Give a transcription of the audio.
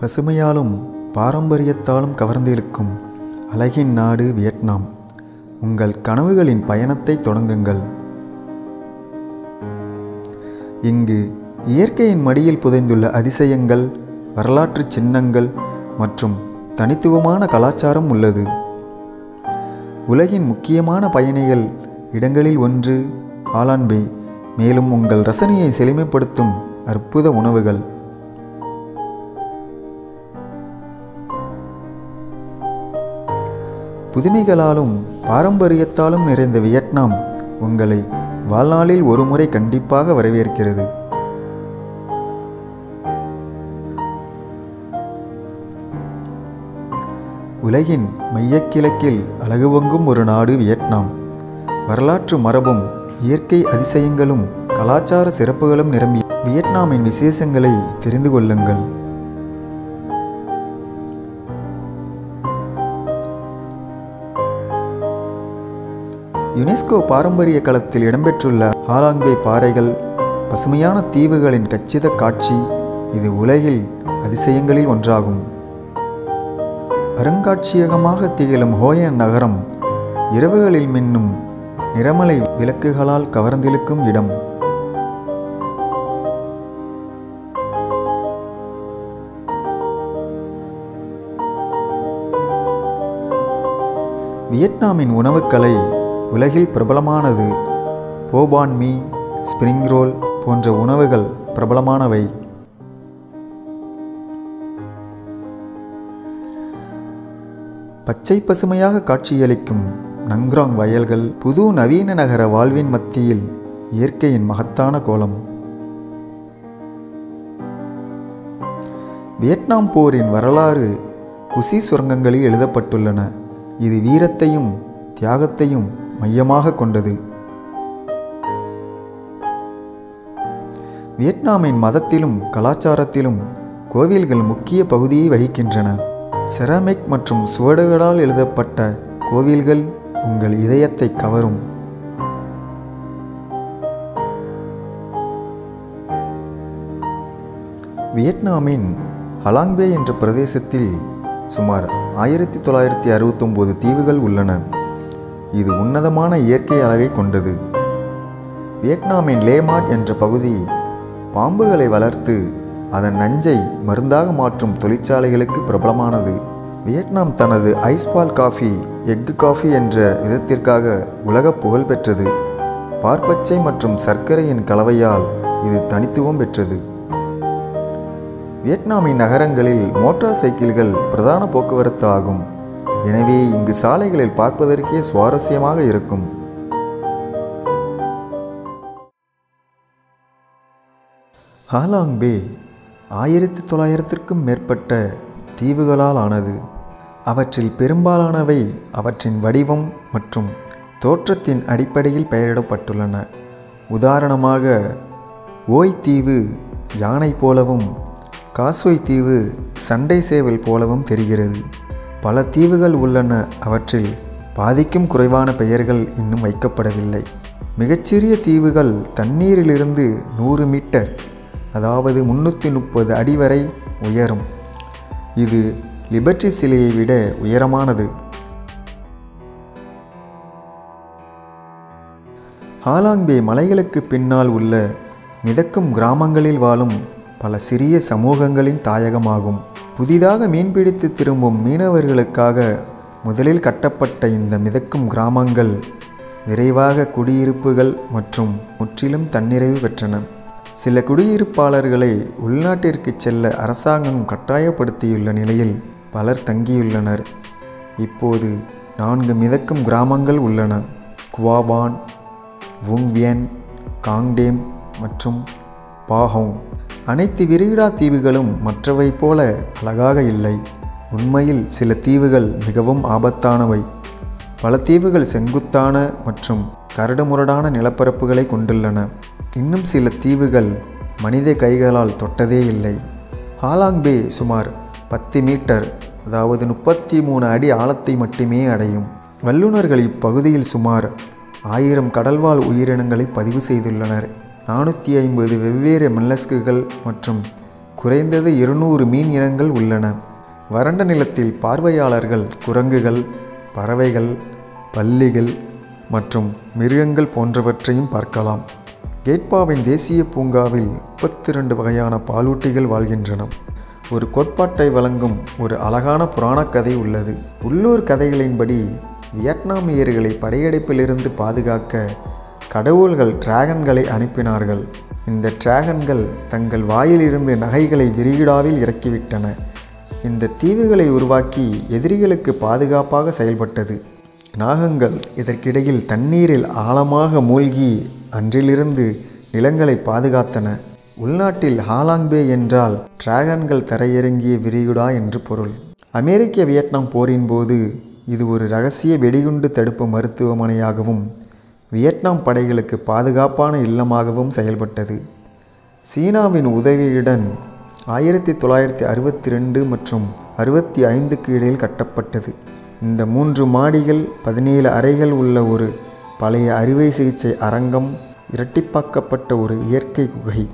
பசுமையாலும் பாரம்பரியத்தாலும் கவர்ந்திருக்கும் அழகின் நாடு வியட்நாம். உங்கள் கனவுகளின் பயணத்தை தொடங்குங்கள். இங்கு இயற்கையின் மடியில் புதைந்துள்ள அதிசயங்கள், வரலாற்று சின்னங்கள் மற்றும் தனித்துவமான கலாச்சாரம் உள்ளது. உலகின் முக்கியமான பயணிகள் இடங்களில் ஒன்று ஹாலாங் பே. மேலும் உங்கள் ரசனையை செழுமைப்படுத்தும் அற்புத உணவுகள். புதுமைகளாலும் பாரம்பரியத்தாலும் நிறைந்த வியட்நாம் உங்களை வாழ்நாளில் ஒரு முறை கண்டிப்பாக வரவேற்கிறது. உலகின் மையக்கிழக்கில் அழகு பொங்கும் ஒரு நாடு வியட்நாம். வரலாற்று மரபும் இயற்கை அதிசயங்களும் கலாச்சார சிறப்புகளும் நிரம்பிய வியட்நாமின் விசேஷங்களை தெரிந்து கொள்ளுங்கள். யுனெஸ்கோ பாரம்பரிய களத்தில் இடம்பெற்றுள்ள ஹாலாங் பே பாறைகள், பசுமையான தீவுகளின் கச்சித காட்சி இது உலகில் அதிசயங்களில் ஒன்றாகும். அருங்காட்சியகமாக திகழும் ஹோயன் நகரம் இரவுகளில் மின்னும் நிறமலை விளக்குகளால் கவர்ந்திழுக்கும் இடம். வியட்நாமின் உணவுக்கலை உலகில் பிரபலமானது. போ பான் மீ, ஸ்பிரிங் ரோல் போன்ற உணவுகள் பிரபலமானவை. பச்சை பசுமையாக காட்சியளிக்கும் நங்ராங் வயல்கள் புது நவீன நகர வாழ்வின் மத்தியில் இயற்கையின் மகத்தான கோலம். வியட்நாம் போரின் வரலாறு குசி சுரங்கங்களில் எழுதப்பட்டுள்ளன. இது வீரத்தையும் தியாகத்தையும் மையமாக கொண்டது. வியட்நாமின் மதத்திலும் கலாச்சாரத்திலும் கோவில்கள் முக்கிய பகுதியை வகிக்கின்றன. செராமிக் மற்றும் சுவடுகளால் எழுதப்பட்ட கோவில்கள் உங்கள் இதயத்தை கவரும். வியட்நாமின் ஹாலாங் பே என்ற பிரதேசத்தில் சுமார் 1969 தீவுகள் உள்ளன. இது உன்னதமான இயற்கை அழகை கொண்டது. வியட்நாமின் லே மாட் என்ற பகுதி பாம்புகளை வளர்த்து அதன் நஞ்சை மருந்தாக மாற்றும் தொழிற்சாலைகளுக்கு பிரபலமானது. வியட்நாம் தனது ஐஸ்பால் காஃபி, எஃகு காஃபி என்ற விதத்திற்காக உலக புகழ் பெற்றது. பார்ப்பச்சை மற்றும் சர்க்கரையின் கலவையால் இது தனித்துவம் பெற்றது. வியட்நாமின் நகரங்களில் மோட்டார் சைக்கிள்கள் பிரதான போக்குவரத்து ஆகும். எனவே இங்கு சாலைகளில் பார்ப்பதற்கே சுவாரஸ்யமாக இருக்கும். ஹாலாங் பே 1900க்கும் மேற்பட்ட தீவுகளால் ஆனது. அவற்றில் பெரும்பாலானவை அவற்றின் வடிவம் மற்றும் தோற்றத்தின் அடிப்படையில் பெயரிடப்பட்டுள்ளன. உதாரணமாக, ஓய் தீவு யானை போலவும் காஸ்வை தீவு சண்டை சேவல் போலவும் தெரிகிறது. பல தீவுகள் உள்ளன. அவற்றில் பாதிக்கும் குறைவான பெயர்கள் இன்னும் வைக்கப்படவில்லை. மிகச்சிறிய தீவுகள் தண்ணீரிலிருந்து 100 மீட்டர், அதாவது 330 அடி வரை உயரும். இது லிபர்ட்டி சிலையை விட உயரமானது. ஹாலாங் பே மலைகளுக்கு பின்னால் உள்ள மிதக்கும் கிராமங்களில் வாழும் பல சிறிய சமூகங்களின் தாயகமாகும். புதிதாக மீன்பிடித்து திரும்பும் மீனவர்களுக்காக முதலில் கட்டப்பட்ட இந்த மிதக்கும் கிராமங்கள் விரைவாக குடியிருப்புகள் மற்றும் முற்றிலும் தன்னிறைவு பெற்றன. சில குடியிருப்பாளர்களை உள்நாட்டிற்கு செல்ல அரசாங்கம் கட்டாயப்படுத்தியுள்ள நிலையில் பலர் தங்கியுள்ளனர். இப்போது 4 மிதக்கும் கிராமங்கள் உள்ளன. குவா பான், வுங் வியன், காங் டேம் மற்றும் பாஹோங். அனைத்து விரிகுடா தீவுகளும் மற்றவை போல அழகாக இல்லை. உண்மையில் சில தீவுகள் மிகவும் ஆபத்தானவை. பல தீவுகள் செங்குத்தான மற்றும் கரடுமுரடான நிலப்பரப்புகளை கொண்டுள்ளன. இன்னும் சில தீவுகள் மனித கைகளால் தொட்டதே இல்லை. ஹாலாங் பே சுமார் 10 மீட்டர், அதாவது 33 அடி ஆழத்தை மட்டுமே அடையும். வல்லுநர்கள் இப்பகுதியில் சுமார் 1000 கடல்வாழ் உயிரினங்களை பதிவு செய்துள்ளனர். 450 வெவ்வேறு மொல்லஸ்குகள் மற்றும் குறைந்தது 200 மீன் இனங்கள் உள்ளன. வறண்ட நிலத்தில் பார்வையாளர்கள் குரங்குகள், பறவைகள், பல்லிகள் மற்றும் மிருகங்கள் போன்றவற்றையும் பார்க்கலாம். கேட்பாவின் தேசிய பூங்காவில் 32 வகையான பாலூட்டிகள் வாழ்கின்றன. ஒரு கோட்பாட்டை வழங்கும் ஒரு அழகான புராணக் கதை உள்ளது. உள்ளூர் கதைகளின்படி வியட்நாமியர்களை படையெடுப்பிலிருந்து பாதுகாக்க கடவுள்கள் டிராகன்களை அனுப்பினார்கள். இந்த டிராகன்கள் தங்கள் வாயிலிருந்து நகைகளை விரிகுடாவில் இறக்கிவிட்டன. இந்த தீவுகளை உருவாக்கி எதிரிகளுக்கு பாதுகாப்பாக செயல்பட்டது. நாகங்கள் இதற்கிடையில் தண்ணீரில் ஆழமாக மூழ்கி அன்றிலிருந்து நிலங்களை பாதுகாத்தன. உள்நாட்டில் ஹாலாங் பே என்றால் டிராகன்கள் தரையிறங்கிய விரிகுடா என்று பொருள். அமெரிக்க வியட்நாம் போரின் போது இது ஒரு இரகசிய வெடிகுண்டு தடுப்பு மருத்துவமனையாகவும் வியட்நாம் படைகளுக்கு பாதுகாப்பான இல்லமாகவும் செயல்பட்டது. சீனாவின் உதவியுடன் 1962 மற்றும் 65க்கு இடையில் கட்டப்பட்டது. இந்த 3 மாடிகள் 17 அறைகள் உள்ள ஒரு பழைய அறுவை சிகிச்சை அரங்கம், இரட்டிப்பாக்கப்பட்ட ஒரு இயற்கை குகை.